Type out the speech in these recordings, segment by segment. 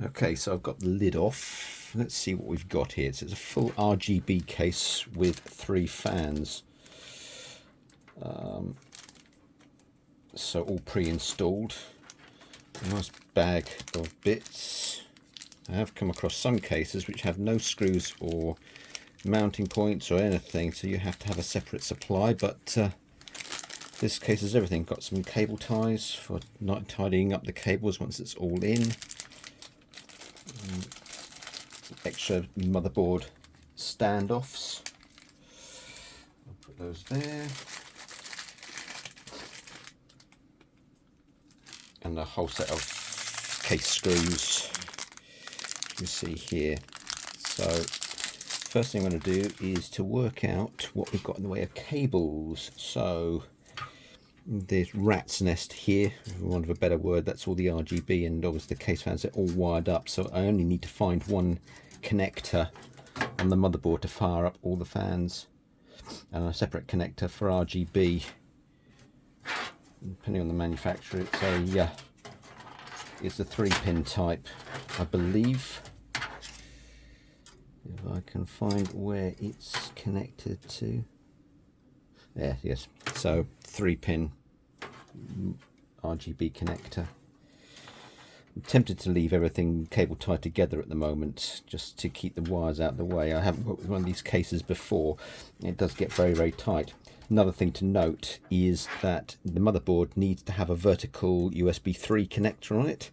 Okay, so I've got the lid off. Let's see what we've got here. So it's a full RGB case with 3 fans. So all pre-installed. A nice bag of bits. I have come across some cases which have no screws or mounting points or anything, so you have to have a separate supply, but this case is everything. Got some cable ties for not tidying up the cables once it's all in. Extra motherboard standoffs. I'll put those there. And a whole set of case screws you see here. So first thing I'm going to do is to work out what we've got in the way of cables. So there's rat's nest here, for want of a better word. That's all the RGB, and obviously the case fans are all wired up, so I only need to find one connector on the motherboard to fire up all the fans, and a separate connector for RGB. Depending on the manufacturer, it's a 3-pin type, I believe. If I can find where it's connected to. There, yes. So 3-pin RGB connector. I'm tempted to leave everything cable tied together at the moment, just to keep the wires out of the way. I haven't worked with one of these cases before. It does get very, very tight. Another thing to note is that the motherboard needs to have a vertical USB 3 connector on it.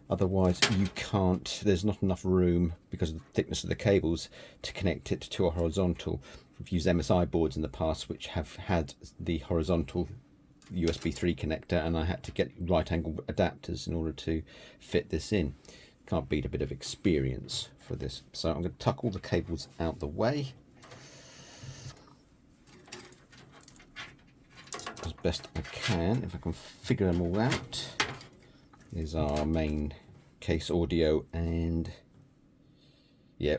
Otherwise you can't, there's not enough room because of the thickness of the cables to connect it to a horizontal. We've used MSI boards in the past which have had the horizontal USB 3 connector, and I had to get right angle adapters in order to fit this in. Can't beat a bit of experience for this. So I'm going to tuck all the cables out the way as best I can, if I can figure them all out. Here's our main case audio and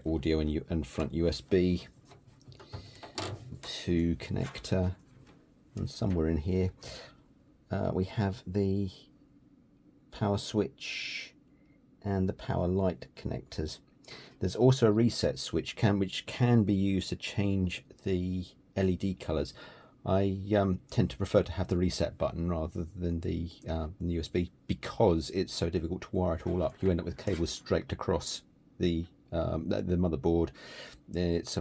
audio and front USB 2 connector, and somewhere in here we have the power switch and the power light connectors. There's also a reset switch which can be used to change the LED colors. I tend to prefer to have the reset button rather than the USB, because it's so difficult to wire it all up. You end up with cables straight across the motherboard. It's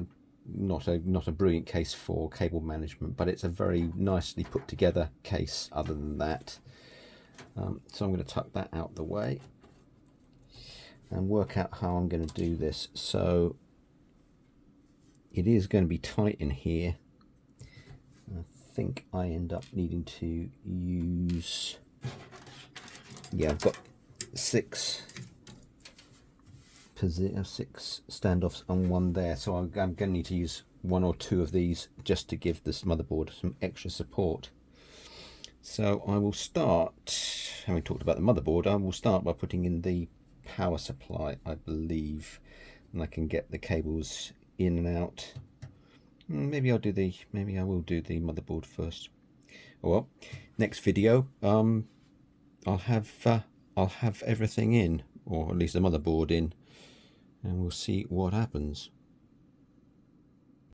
not a brilliant case for cable management, but it's a very nicely put together case other than that. So I'm going to tuck that out the way and work out how I'm going to do this. So it is going to be tight in here. I think I end up needing to use, I've got 6 standoffs on one there, so I'm going to need to use 1 or 2 of these just to give this motherboard some extra support. So I will start, having talked about the motherboard, I will start by putting in the power supply, I believe, and I can get the cables in and out. Maybe I will do the motherboard first. Oh well, next video I'll have everything in, or at least the motherboard in, and we'll see what happens.